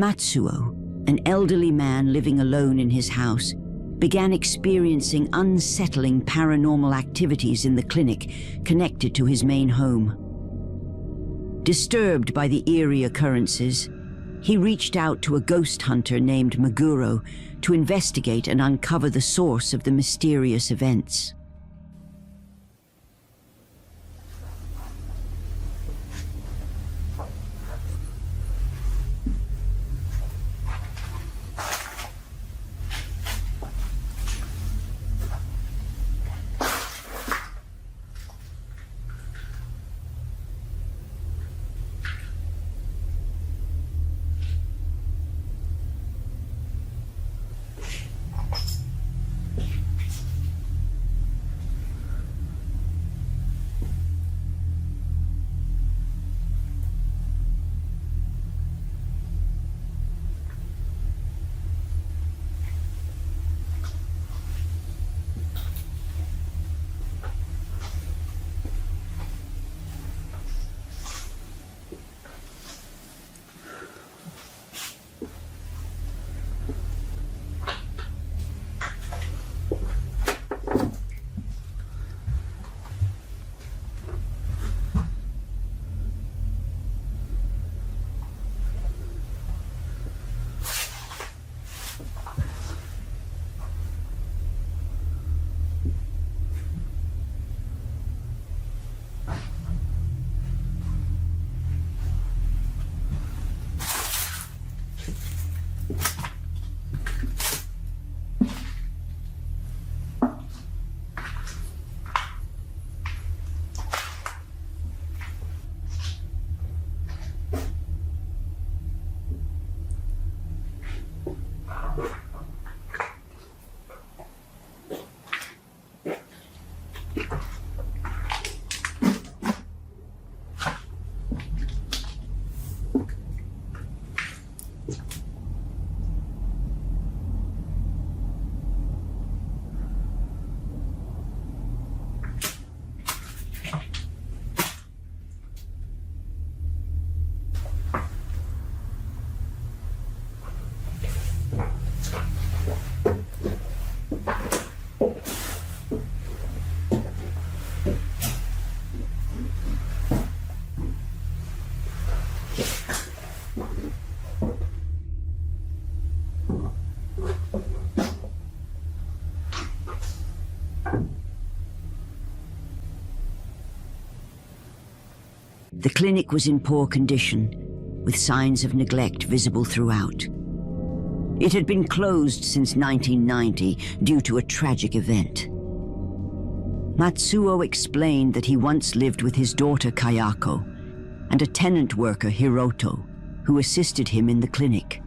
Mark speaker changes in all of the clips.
Speaker 1: Matsuo, an elderly man living alone in his house, began experiencing unsettling paranormal activities in the clinic connected to his main home. Disturbed by the eerie occurrences, he reached out to a ghost hunter named Meguro to investigate and uncover the source of the mysterious events. The clinic was in poor condition, with signs of neglect visible throughout. It had been closed since 1990 due to a tragic event. Matsuo explained that he once lived with his daughter Kayako and a tenant worker, Hiroto, who assisted him in the clinic.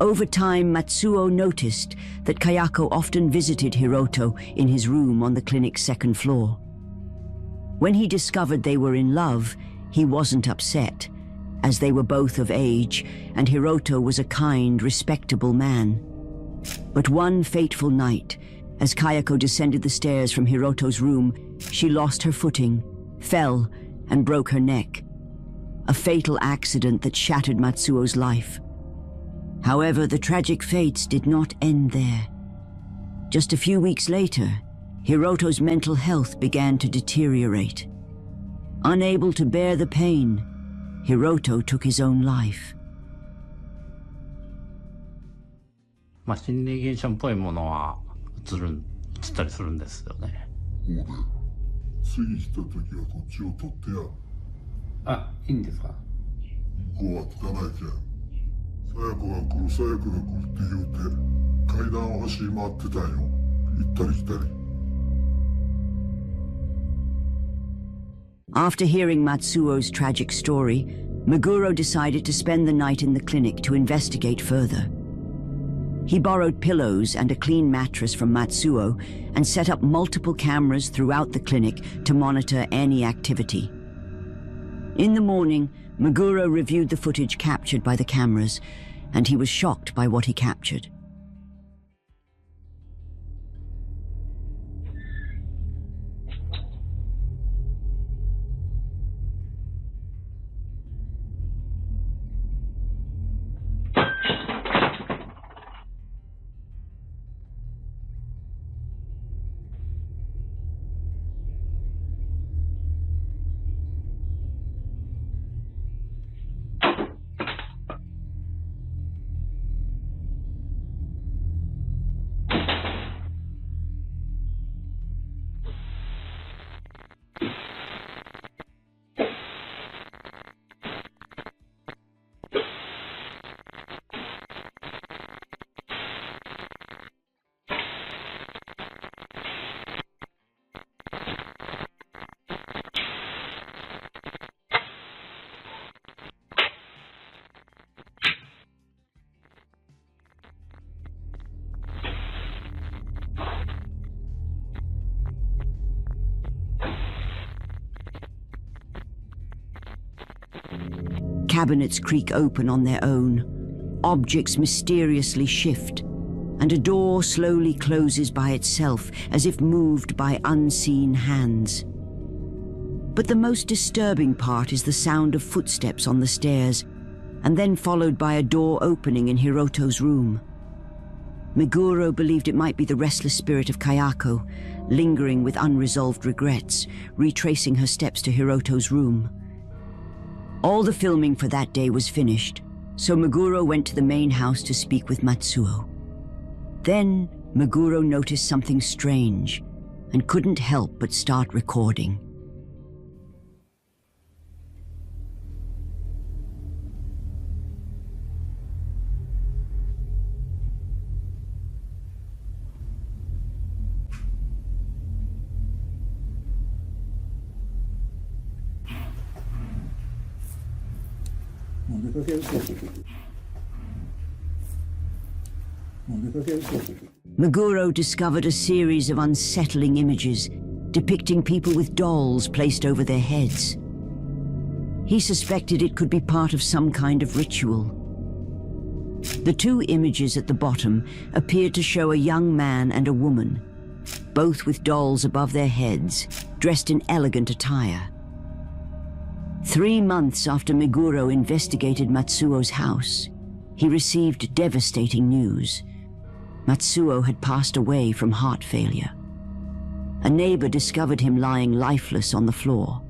Speaker 1: Over time, Matsuo noticed that Kayako often visited Hiroto in his room on the clinic's second floor. When he discovered they were in love, he wasn't upset, as they were both of age and Hiroto was a kind, respectable man. But one fateful night, as Kayako descended the stairs from Hiroto's room, she lost her footing, fell, and broke her neck. A fatal accident that shattered Matsuo's life. However, the tragic fates did not end there. Just a few weeks later, Hiroto's mental health began to deteriorate. Unable to bear the pain, Hiroto took his own life.
Speaker 2: 心理現象っぽいものは映ったりするんですよね。
Speaker 3: そうだよ。次来た時はこっちを取ってや。
Speaker 2: あ、いいんですか？
Speaker 3: 向こうはつかないけん。佐弥子が来る佐弥子が来るって言うて階段を走り回ってたんよ。行ったり来たり。
Speaker 1: After hearing Matsuo's tragic story, Meguro decided to spend the night in the clinic to investigate further. He borrowed pillows and a clean mattress from Matsuo and set up multiple cameras throughout the clinic to monitor any activity. In the morning, Meguro reviewed the footage captured by the cameras, and he was shocked by what he captured. Cabinets creak open on their own. Objects mysteriously shift, and a door slowly closes by itself as if moved by unseen hands. But the most disturbing part is the sound of footsteps on the stairs, and then followed by a door opening in Hiroto's room. Meguro believed it might be the restless spirit of Kayako, lingering with unresolved regrets, retracing her steps to Hiroto's room. All the filming for that day was finished, so Meguro went to the main house to speak with Matsuo. Then Meguro noticed something strange and couldn't help but start recording. Meguro discovered a series of unsettling images depicting people with dolls placed over their heads. He suspected it could be part of some kind of ritual. The two images at the bottom appeared to show a young man and a woman, both with dolls above their heads, dressed in elegant attire. 3 months after Meguro investigated Matsuo's house, he received devastating news. Matsuo had passed away from heart failure. A neighbor discovered him lying lifeless on the floor.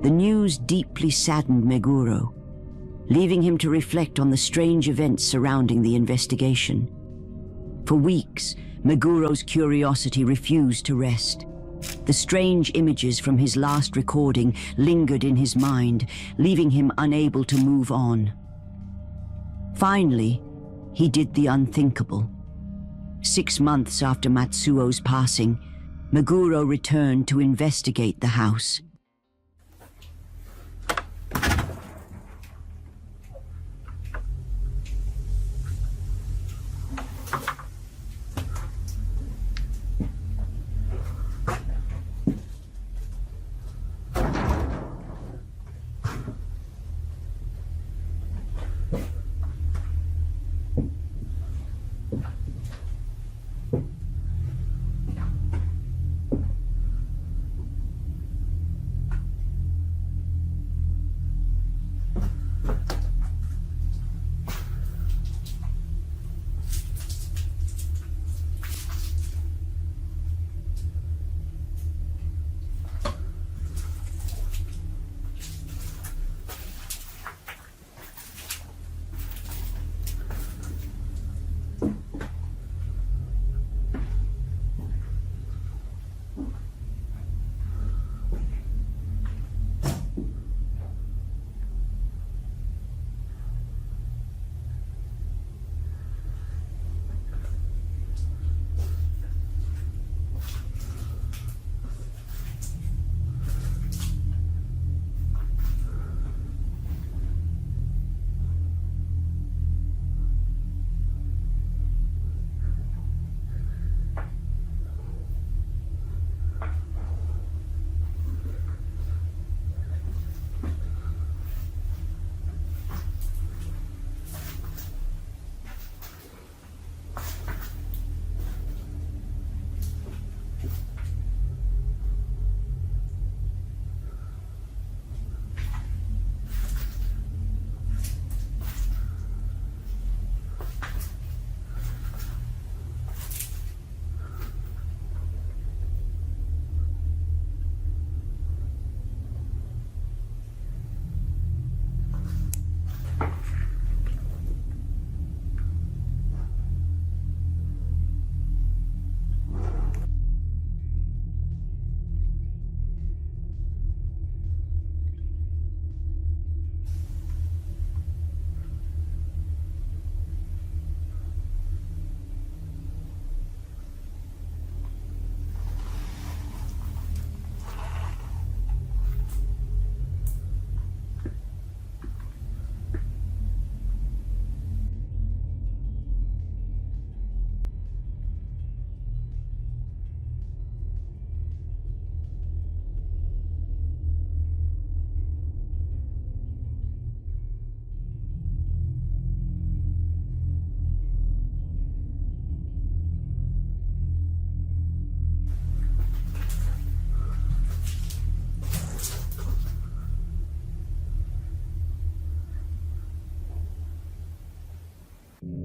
Speaker 1: The news deeply saddened Meguro, leaving him to reflect on the strange events surrounding the investigation. For weeks, Meguro's curiosity refused to rest. The strange images from his last recording lingered in his mind, leaving him unable to move on. Finally, he did the unthinkable. 6 months after Matsuo's passing, Meguro returned to investigate the house.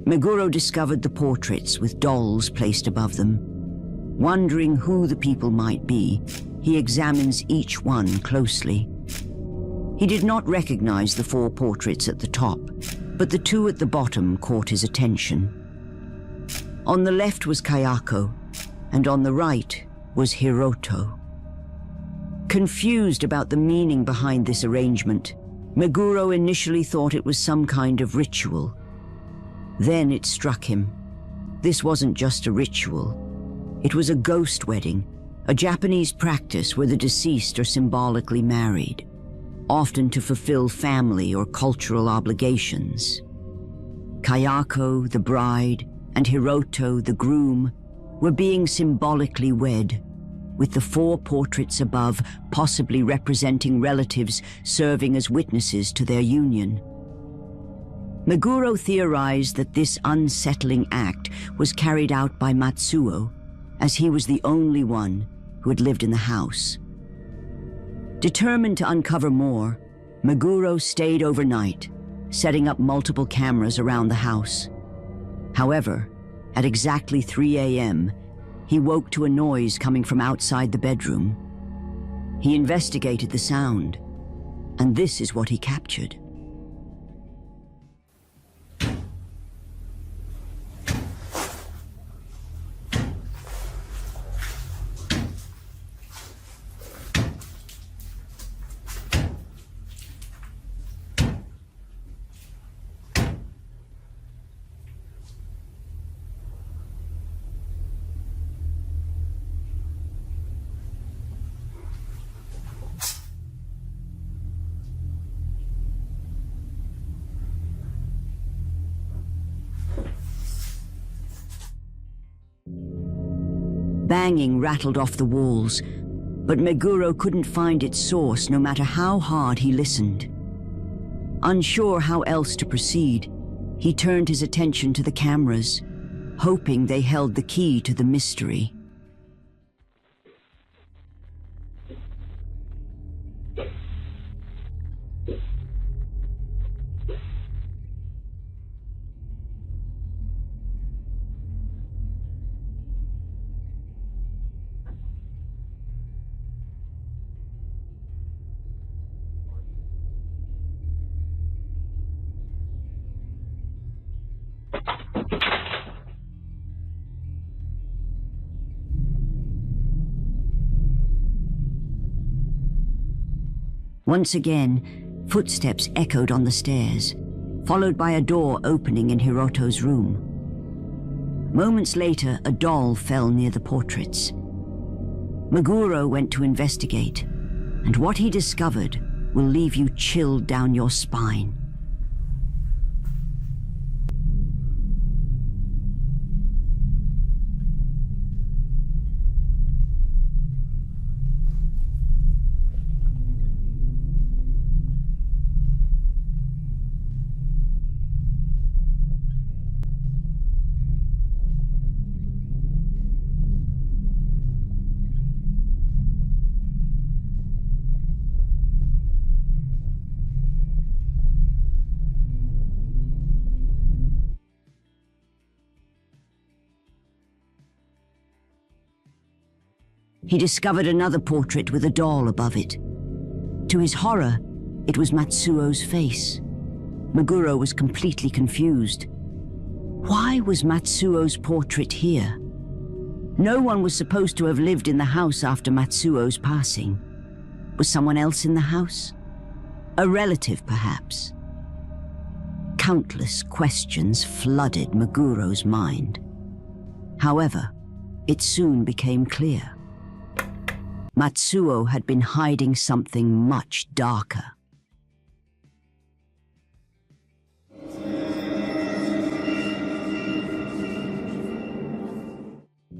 Speaker 1: Meguro discovered the portraits with dolls placed above them. Wondering who the people might be, he examines each one closely. He did not recognize the 4 portraits at the top, but the 2 at the bottom caught his attention. On the left was Kayako, and on the right was Hiroto. Confused about the meaning behind this arrangement, Meguro initially thought it was some kind of ritual. Then it struck him. This wasn't just a ritual. It was a ghost wedding, a Japanese practice where the deceased are symbolically married, often to fulfill family or cultural obligations. Kayako, the bride, and Hiroto, the groom, were being symbolically wed, with the 4 portraits above possibly representing relatives serving as witnesses to their union. Meguro theorized that this unsettling act was carried out by Matsuo, as he was the only one who had lived in the house. Determined to uncover more, Meguro stayed overnight, setting up multiple cameras around the house. However, at exactly 3 a.m., he woke to a noise coming from outside the bedroom. He investigated the sound, and this is what he captured. Banging rattled off the walls, but Meguro couldn't find its source no matter how hard he listened. Unsure how else to proceed, he turned his attention to the cameras, hoping they held the key to the mystery. Once again, footsteps echoed on the stairs, followed by a door opening in Hiroto's room. Moments later, a doll fell near the portraits. Meguro went to investigate, and what he discovered will leave you chilled down your spine. He discovered another portrait with a doll above it. To his horror, it was Matsuo's face. Meguro was completely confused. Why was Matsuo's portrait here? No one was supposed to have lived in the house after Matsuo's passing. Was someone else in the house? A relative, perhaps? Countless questions flooded Meguro's mind. However, it soon became clear. Matsuo had been hiding something much darker.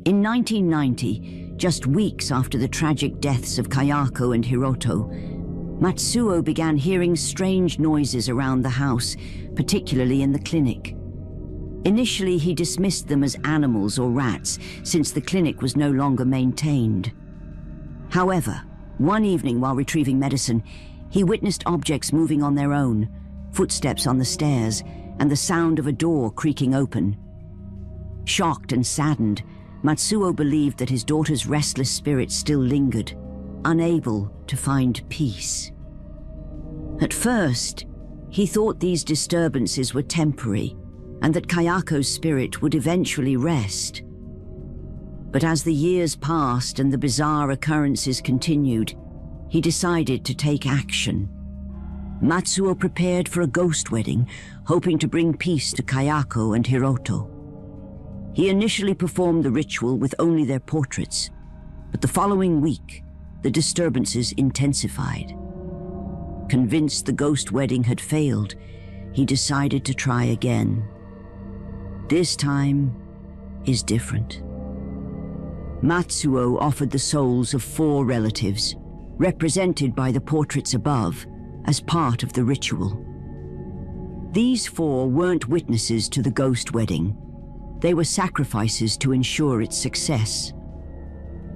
Speaker 1: In 1990, just weeks after the tragic deaths of Kayako and Hiroto, Matsuo began hearing strange noises around the house, particularly in the clinic. Initially, he dismissed them as animals or rats, since the clinic was no longer maintained. However, one evening while retrieving medicine, he witnessed objects moving on their own, footsteps on the stairs, and the sound of a door creaking open. Shocked and saddened, Matsuo believed that his daughter's restless spirit still lingered, unable to find peace. At first, he thought these disturbances were temporary and that Kayako's spirit would eventually rest. But as the years passed and the bizarre occurrences continued, he decided to take action. Matsuo prepared for a ghost wedding, hoping to bring peace to Kayako and Hiroto. He initially performed the ritual with only their portraits, but the following week, the disturbances intensified. Convinced the ghost wedding had failed, he decided to try again. This time is different. Matsuo offered the souls of 4 relatives, represented by the portraits above, as part of the ritual. These 4 weren't witnesses to the ghost wedding. They were sacrifices to ensure its success.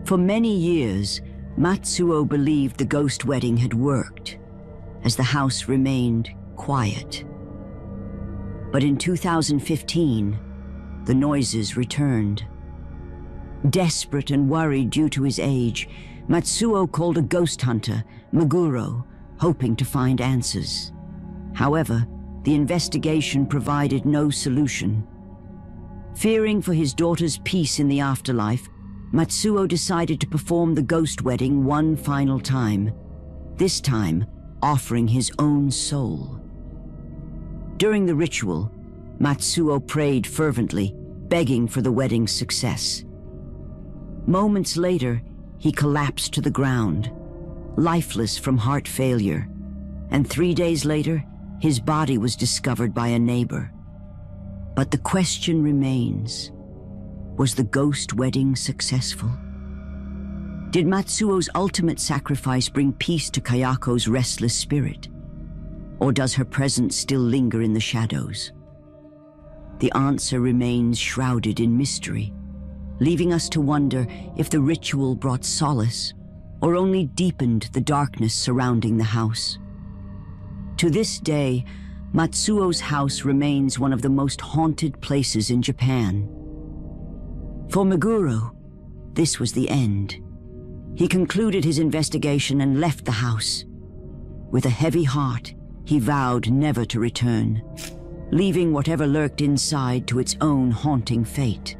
Speaker 1: For many years, Matsuo believed the ghost wedding had worked, as the house remained quiet. But in 2015, the noises returned. Desperate and worried due to his age, Matsuo called a ghost hunter, Meguro, hoping to find answers. However, the investigation provided no solution. Fearing for his daughter's peace in the afterlife, Matsuo decided to perform the ghost wedding one final time, this time offering his own soul. During the ritual, Matsuo prayed fervently, begging for the wedding's success. Moments later, he collapsed to the ground, lifeless from heart failure, and 3 days later, his body was discovered by a neighbor. But the question remains, was the ghost wedding successful? Did Matsuo's ultimate sacrifice bring peace to Kayako's restless spirit? Or does her presence still linger in the shadows? The answer remains shrouded in mystery, leaving us to wonder if the ritual brought solace or only deepened the darkness surrounding the house. To this day, Matsuo's house remains one of the most haunted places in Japan. For Meguro, this was the end. He concluded his investigation and left the house. With a heavy heart, he vowed never to return, leaving whatever lurked inside to its own haunting fate.